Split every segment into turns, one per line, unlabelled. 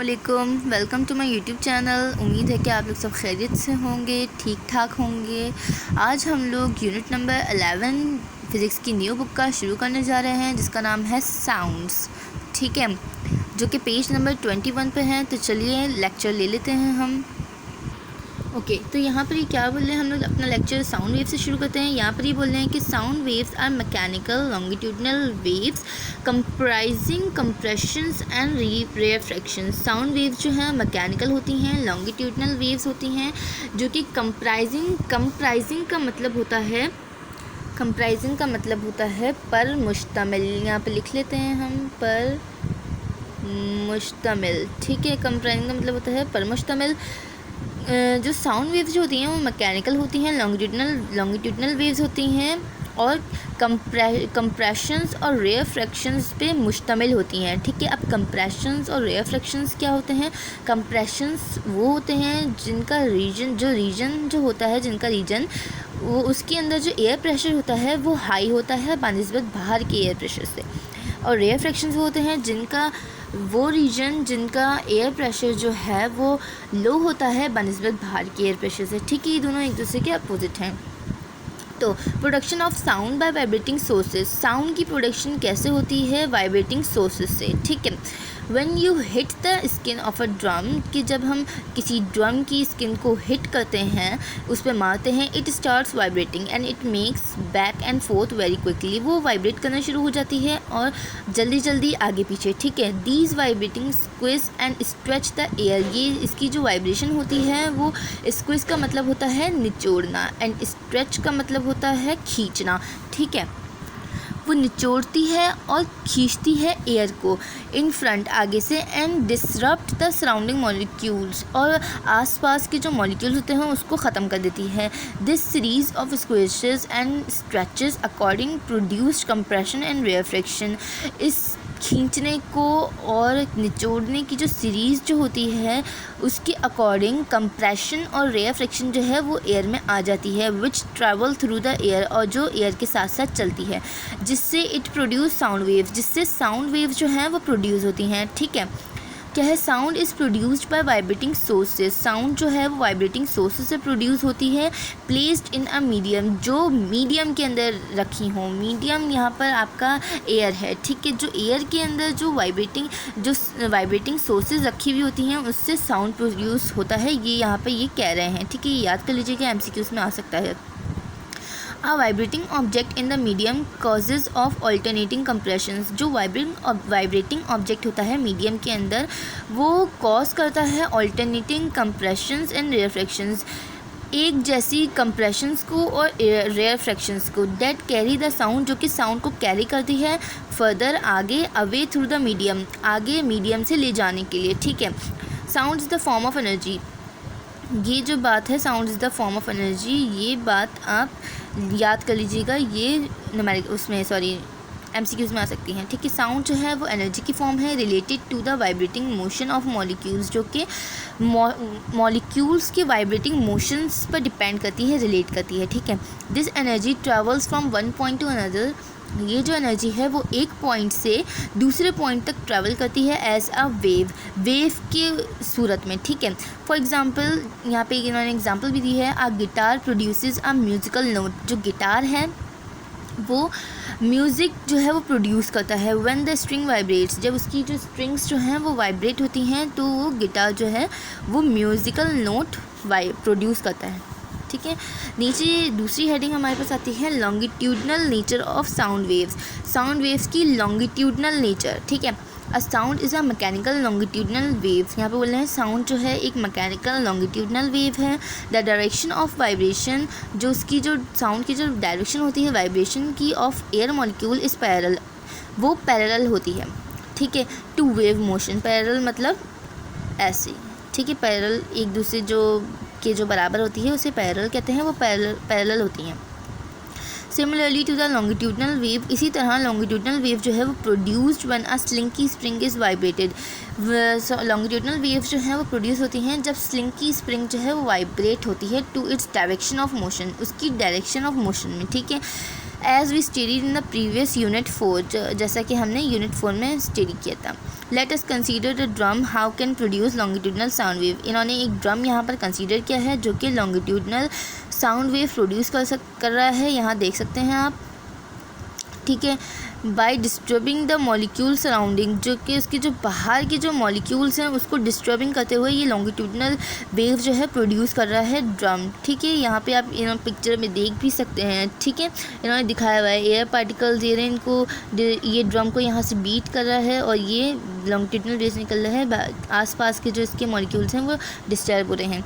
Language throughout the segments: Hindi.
अस्सलामुअलैकुम, welcome to my YouTube channel. उम्मीद है कि आप लोग सब खैरियत से होंगे, ठीक ठाक होंगे। आज हम लोग यूनिट नंबर 11 फ़िज़िक्स की न्यू बुक का शुरू करने जा रहे हैं, जिसका नाम है साउंड्स। ठीक है, जो कि पेज नंबर 21 पे है। तो चलिए लेक्चर ले लेते हैं हम। ओके, तो यहाँ पर ये क्या बोल रहे हैं, हम लोग अपना लेक्चर साउंड वेव से शुरू करते हैं। यहाँ पर ये बोल रहे हैं कि sound waves are mechanical longitudinal waves comprising compressions and refractions. Sound waves जो हैं मैकेनिकल होती हैं, लॉन्गिट्यूडनल वेव्स होती हैं, जो कि कंप्राइजिंग का मतलब होता है पर मुश्तमिल। यहाँ पे लिख लेते हैं हम, पर मुश्तमिल। ठीक है, कंप्राइजिंग का मतलब होता है पर मुश्तमिल। जो साउंड वेव्स जो होती हैं वो मैकेनिकल होती हैं, लॉन्गिट्यूडनल वेव्स होती हैं और कंप्रेशंस और रेयर फ्रैक्शंस पे मुश्तमिल होती हैं। ठीक है, अब कंप्रेशंस और रेयर फ्रैक्शंस क्या होते हैं? कंप्रेशंस वो होते हैं जिनका रीजन वो उसके अंदर जो एयर प्रेशर होता है वो हाई होता है बनिस्बत बाहर के एयर प्रेशर से। और रेयर फ्रैक्शंस वो होते हैं जिनका एयर प्रेशर जो है वो लो होता है बनिस्बत बाहर के एयर प्रेशर से। ठीक है, ये दोनों एक दूसरे के अपोजिट हैं। तो production of sound bye vibrating sources. Sound की प्रोडक्शन कैसे होती है? वाइब्रेटिंग सोर्सेज से। ठीक है, when you hit the skin of a drum, कि जब हम किसी ड्रम की स्किन को हिट करते हैं, उस पर मारते हैं, it starts vibrating and it makes back and fourth very quickly. वो वाइब्रेट करना शुरू हो जाती है और जल्दी जल्दी आगे पीछे। ठीक है, these vibrating squeeze and stretch the air. ये इसकी जो वाइब्रेशन होती है वो स्क्विज का मतलब होता है निचोड़ना एंड स्ट्रेच का मतलब होता है खींचना। ठीक है, वो निचोड़ती है और खींचती है एयर को इन फ्रंट आगे से and disrupt the surrounding molecules, और आसपास के जो मॉलिक्यूल्स होते हैं उसको ख़त्म कर देती है। This series of squishes and stretches according produced compression and rarefaction. इस खींचने को और निचोड़ने की जो सीरीज़ जो होती है उसके अकॉर्डिंग कंप्रेशन और रेयर फ्रैक्शन जो है वो एयर में आ जाती है, विच ट्रैवल थ्रू द एयर, और जो एयर के साथ साथ चलती है, जिससे इट प्रोड्यूस साउंड वेव्स, जिससे साउंड वेव्स जो हैं वो प्रोड्यूस होती हैं। ठीक है, क्या है? Sound is produced by vibrating sources. Sound जो है वो वाइब्रेटिंग सोर्सेज से प्रोड्यूस होती है, प्लेस्ड इन अ मीडियम, जो मीडियम के अंदर रखी हो। मीडियम यहाँ पर आपका एयर है। ठीक है, जो एयर के अंदर जो वाइब्रेटिंग सोर्सेज रखी हुई होती हैं उससे साउंड प्रोड्यूस होता है। ये यहाँ पर ये कह रहे हैं। ठीक है, ये याद कर लीजिएगा, MCQs में आ सकता है। A vibrating object in the medium causes of alternating compressions। जो वाइब्रेटिंग ऑब्जेक्ट होता है मीडियम के अंदर वो कॉज करता है alternating compressions and rarefactions, एक जैसी कंप्रेशंस को और रेयर फ्रैक्शंस को, दैट कैरी द साउंड, जो कि साउंड को कैरी करती है फर्दर आगे, अवे थ्रू द मीडियम, आगे मीडियम से ले जाने के लिए। ठीक है, sound is the form of energy. ये जो बात है, sound is the form of energy, ये बात आप याद कर लीजिएगा। ये MCQs में आ सकती हैं। ठीक है, साउंड जो है वो एनर्जी की फॉर्म है, related to the vibrating motion of molecules, जो कि मॉलिक्यूल्स के वाइब्रेटिंग मोशंस पर डिपेंड करती है, रिलेट करती है। ठीक है, this energy travels from one point two another. ये जो एनर्जी है वो एक पॉइंट से दूसरे पॉइंट तक ट्रैवल करती है एज अ वेव के सूरत में। ठीक है, फॉर एग्ज़ाम्पल यहाँ पे इन्होंने एग्जांपल भी दी है, a guitar produces a musical note. जो गिटार है वो म्यूज़िक जो है वो प्रोड्यूस करता है। व्हेन द स्ट्रिंग वाइब्रेट्स, जब उसकी जो स्ट्रिंग्स जो हैं वो वाइब्रेट होती हैं तो वो गिटार जो है वो म्यूज़िकल नोट प्रोड्यूस करता है। ठीक है, नीचे दूसरी हेडिंग हमारे पास आती है longitudinal nature of sound waves. Sound waves की लॉन्गिट्यूडनल नेचर। ठीक है, a sound is a mechanical longitudinal waves. यहाँ पे बोल रहे हैं साउंड जो है एक मैकेनिकल लॉन्गिट्यूडनल वेव है। द डायरेक्शन ऑफ वाइब्रेशन, जो उसकी जो साउंड की जो डायरेक्शन होती है वाइब्रेशन की of air molecule is parallel, वो पैरेलल होती है। ठीक है, टू वेव मोशन। पैरेलल मतलब ऐसे। ठीक है, पैरेलल एक दूसरे जो बराबर होती है उसे पैरेलल कहते हैं, वो पैरेलल होती हैं। Similarly to the longitudinal wave, इसी तरह लॉन्गिट्यूडनल वेव जो है वो produced when a slinky spring is vibrated. Longitudinal wave जो है वो प्रोड्यूस होती हैं जब स्लिंकी स्प्रिंग जो है वो वाइब्रेट होती है to its direction of motion, उसकी डायरेक्शन ऑफ मोशन में। ठीक है, as we study in the previous unit 4, जैसा कि हमने यूनिट 4 में स्टडी किया था। Let us consider the drum how can produce longitudinal sound wave. इन्होंने एक ड्रम यहाँ पर कंसीडर किया है जो कि लॉन्गिट्यूडनल साउंड वेव प्रोड्यूस कर रहा है, यहाँ देख सकते हैं आप, ठीक है। By disturbing the molecule surrounding, जो कि उसके जो बाहर के जो मॉलिक्यूल्स हैं उसको डिस्टर्बिंग करते हुए ये लॉन्गिट्यूडनल वेव जो है प्रोड्यूस कर रहा है ड्रम, ठीक है। यहाँ पे आप इन्होंने पिक्चर में देख भी सकते हैं, ठीक है। इन्होंने दिखाया हुआ है एयर पार्टिकल्स ये रहे, इनको ये ड्रम को यहाँ से बीट कर रहा है और ये लॉन्गिट्यूडनल वेव्स निकल रहा है, आसपास के जो इसके मॉलिक्यूल्स हैं वो डिस्टर्ब हो रहे हैं।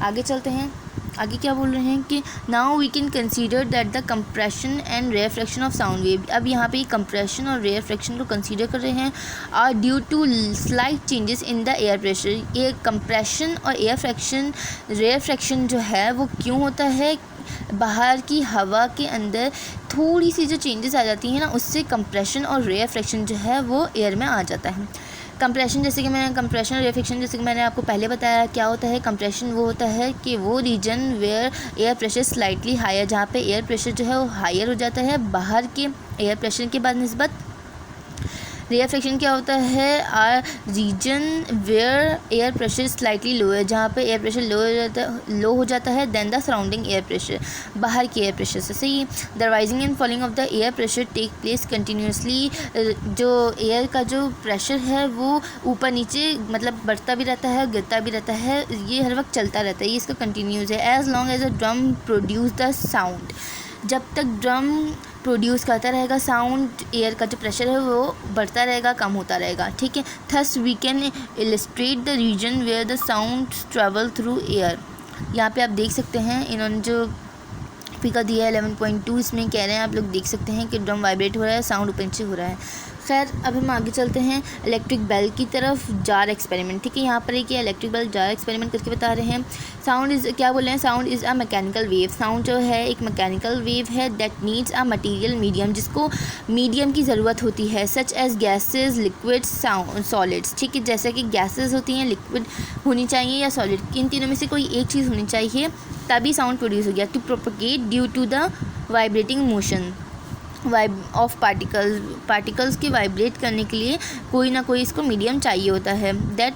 आगे चलते हैं, आगे क्या बोल रहे हैं कि now we can consider that the compression and refraction of sound wave. अब यहाँ पे कंप्रेशन और रेफ्रैक्शन को कंसीडर कर रहे हैं are due to slight changes in the air pressure. ये कंप्रेशन और रेफ्रैक्शन जो है वो क्यों होता है, बाहर की हवा के अंदर थोड़ी सी जो चेंजेस आ जाती हैं ना, उससे कंप्रेशन और रेफ्रैक्शन जो है वो एयर में आ जाता है। कंप्रेशन जैसे कि और रेफ्रैक्शन जैसे कि मैंने आपको पहले बताया क्या होता है। कंप्रेशन वो होता है कि वो region where air pressure slightly higher, जहाँ पे एयर प्रेशर जो है वो हायर हो जाता है बाहर के एयर प्रेशर के बाद निस्बत। रेफ्रैक्शन क्या होता है, are region where air pressure slightly low है, जहाँ पे एयर प्रेशर लो हो जाता है then the surrounding air pressure, बाहर के एयर प्रेशर से। सही, the rising and falling of the air pressure take place continuously. जो एयर का जो प्रेशर है वो ऊपर नीचे मतलब बढ़ता भी रहता है, गिरता भी रहता है, ये हर वक्त चलता रहता है, ये इसका कंटिन्यूस है। As long as a drum produce the sound, जब तक ड्रम प्रोड्यूस करता रहेगा साउंड, एयर का जो प्रेशर है वो बढ़ता रहेगा, कम होता रहेगा, ठीक है। Thus we can illustrate the region where the sound travel through air. यहाँ पे आप देख सकते हैं इन्होंने जो फिगर दिया है 11.2, इसमें कह रहे हैं आप लोग देख सकते हैं कि ड्रम वाइब्रेट हो रहा है, साउंड ऊपर नीचे हो रहा है। खैर अब हम आगे चलते हैं इलेक्ट्रिक बेल की तरफ, जार एक्सपेरिमेंट, ठीक है। यहाँ पर एक इलेक्ट्रिक बेल जार एक्सपेरिमेंट करके बता रहे हैं। साउंड इज़ क्या बोल रहे हैं, sound is a mechanical wave. Sound जो है एक मैकेनिकल वेव है that needs a material medium, जिसको मीडियम की ज़रूरत होती है, such as gases, liquid, solids, ठीक है। जैसे कि गैसेज होती हैं, लिक्विड होनी चाहिए या सॉलिड, इन तीनों में से कोई एक चीज़ होनी चाहिए तभी साउंड प्रोड्यूस हो गया। To propagate due to the vibrating motion of particles के वाइब्रेट करने के लिए कोई ना कोई इसको मीडियम चाहिए होता है। दैट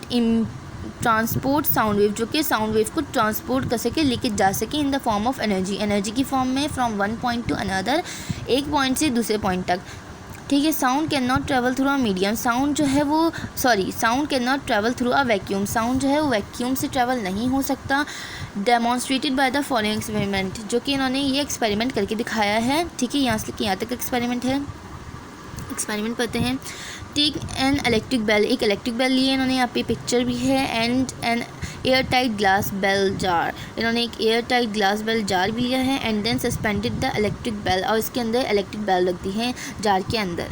ट्रांसपोर्ट साउंड वेव, जो कि साउंड वेव को ट्रांसपोर्ट कर सके, लेके जा सके in the form of energy की फॉर्म में, from one point two another, एक पॉइंट से दूसरे पॉइंट तक, ठीक है। Sound can not travel through a medium, sound can not travel through a vacuum, sound जो है वो वैक्यूम से ट्रैवल नहीं हो सकता। Demonstrated by the following experiment, जो कि इन्होंने ये एक्सपेरिमेंट करके दिखाया है, ठीक है। यहाँ से यहाँ तक एक्सपेरिमेंट है, एक्सपेरिमेंट करते हैं। टेक एन इलेक्ट्रिक बेल, एक इलेक्ट्रिक बेल लिए इन्होंने, यहाँ पे पिक्चर भी है, and an air tight glass bell jar, इन्होंने एक air tight glass bell jar भी लिया है, and then suspended the electric bell, और इसके अंदर इलेक्ट्रिक बेल रख दी है जार के अंदर।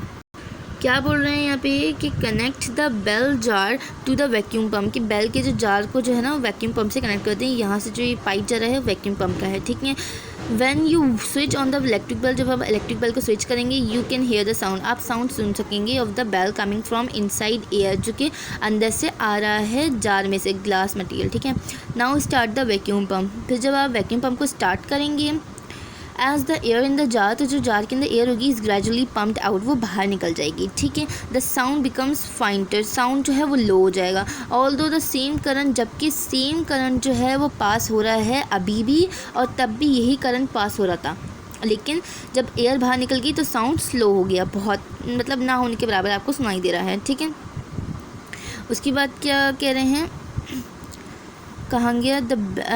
क्या बोल रहे हैं यहाँ पे कि connect the bell jar to the vacuum pump, कि बेल के जो जार को जो है ना वैक्यूम पम्प से कनेक्ट करते हैं। यहाँ से जो ये पाइप जा रहा है वैक्यूम पम्प का है, ठीक है। When you switch on the electric bell, जब आप इलेक्ट्रिक बेल को स्विच करेंगे, you can hear the sound, आप साउंड सुन सकेंगे of the bell coming from inside air, जो कि अंदर से आ रहा है जार में से, ग्लास मटेरियल, ठीक है। Now start the vacuum pump, फिर जब आप वैक्यूम पम्प को स्टार्ट करेंगे, as the air in the jar, तो जो जार के अंदर एयर होगी इज़ ग्रेजुअली पम्प्ड आउट, वो बाहर निकल जाएगी, ठीक है। द साउंड बिकम्स फाइंटर, साउंड जो है वो लो हो जाएगा। ऑल्दो द सेम करंट, जबकि सेम करंट जो है वो पास हो रहा है अभी भी, और तब भी यही करंट पास हो रहा था, लेकिन जब एयर बाहर निकल गई तो साउंड स्लो हो गया, बहुत मतलब ना होने के बराबर आपको सुनाई दे रहा है, ठीक है। उसके बाद क्या कह रहे हैं, कहाँ गया,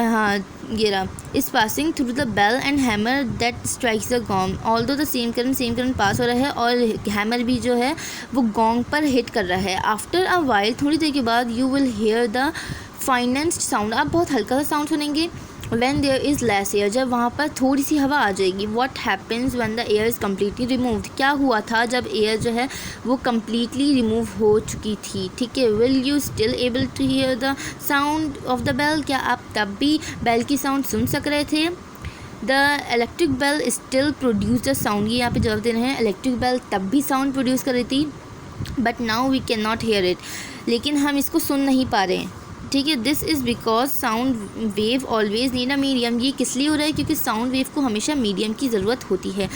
हाँ ये रहा, is passing through the bell and hammer that strikes the gong, although the same current pass हो रहा है, और हैमर भी जो है वो गॉन्ग पर हिट कर रहा है। आफ्टर अ वाइल, थोड़ी देर के बाद, you will hear the faintest sound, आप बहुत हल्का सा साउंड सुनेंगे। When there is less air, जब वहाँ पर थोड़ी सी हवा आ जाएगी। What happens when the air is completely removed, क्या हुआ था जब एयर जो है वो कम्प्लीटली रिमूव हो चुकी थी, ठीक है। Will you still able to hear the sound of the bell, क्या आप तब भी बेल की साउंड सुन सक रहे थे। The electric bell still produce the sound, ये यहाँ पे जवाब दे रहे हैं, इलेक्ट्रिक बेल तब भी साउंड प्रोड्यूस कर रही थी, but now we can not hear it, लेकिन हम इसको सुन नहीं पा रहे हैं, ठीक है। This is because sound wave always need a medium, ये किस लिए हो रहा है, क्योंकि साउंड वेव को हमेशा मीडियम की ज़रूरत होती है।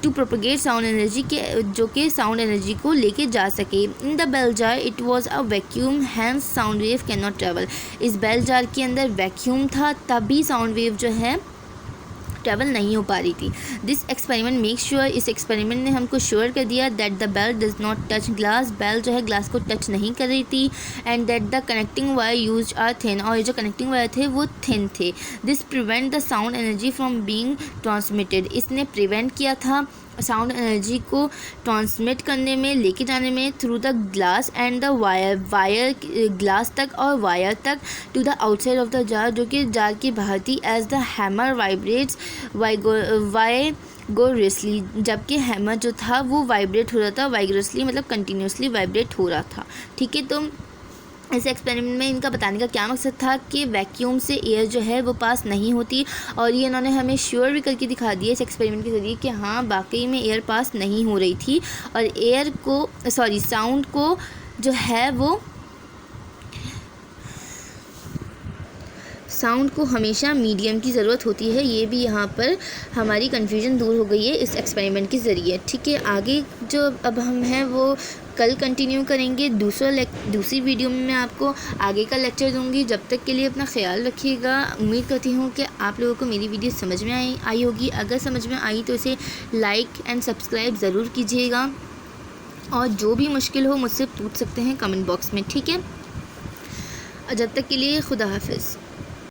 टू प्रोपगेट साउंड एनर्जी के जो कि साउंड एनर्जी को लेके जा सके। In the bell jar it was a vacuum hence sound wave can not travel. इस बेल जार के अंदर वैक्यूम था तभी साउंड वेव जो है ट्रैवल नहीं हो पा रही थी। दिस एक्सपेरिमेंट मेक श्योर, इस एक्सपेरिमेंट ने हमको श्योर कर दिया that the bell does not touch glass, bell जो है ग्लास को टच नहीं कर रही थी। And that the connecting wire used are thin, और ये जो कनेक्टिंग वायर थे वो थिन थे। This prevent the sound energy from being transmitted, इसने प्रिवेंट किया था साउंड एनर्जी को ट्रांसमिट करने में, लेके जाने में through the glass and the wire glass तक और वायर तक to the outside of the jar, जो कि जार के बाहर थी। As the hammer vibrates vigorously, जबकि हैमर जो था वो वाइब्रेट हो रहा था, वाइगोरसली मतलब कंटिन्यूसली वाइब्रेट हो रहा था। ठीक है, तो इस एक्सपेरिमेंट में इनका बताने का क्या मकसद था कि वैक्यूम से एयर जो है वो पास नहीं होती, और ये इन्होंने हमें श्योर भी करके दिखा दिया इस एक्सपेरिमेंट के ज़रिए कि हाँ वाकई में एयर पास नहीं हो रही थी, और एयर को साउंड को जो है वो साउंड को हमेशा मीडियम की ज़रूरत होती है। ये भी यहाँ पर हमारी कन्फ्यूजन दूर हो गई है इस एक्सपेरिमेंट के ज़रिए। ठीक है, आगे जो अब हम हैं वो कल कंटिन्यू करेंगे। दूसरी वीडियो में मैं आपको आगे का लेक्चर दूंगी। जब तक के लिए अपना ख्याल रखिएगा। उम्मीद करती हूँ कि आप लोगों को मेरी वीडियो समझ में आई होगी। अगर समझ में आई तो इसे लाइक एंड सब्सक्राइब ज़रूर कीजिएगा, और जो भी मुश्किल हो मुझसे पूछ सकते हैं कमेंट बॉक्स में। ठीक है, और जब तक के लिए खुदा हाफिज़।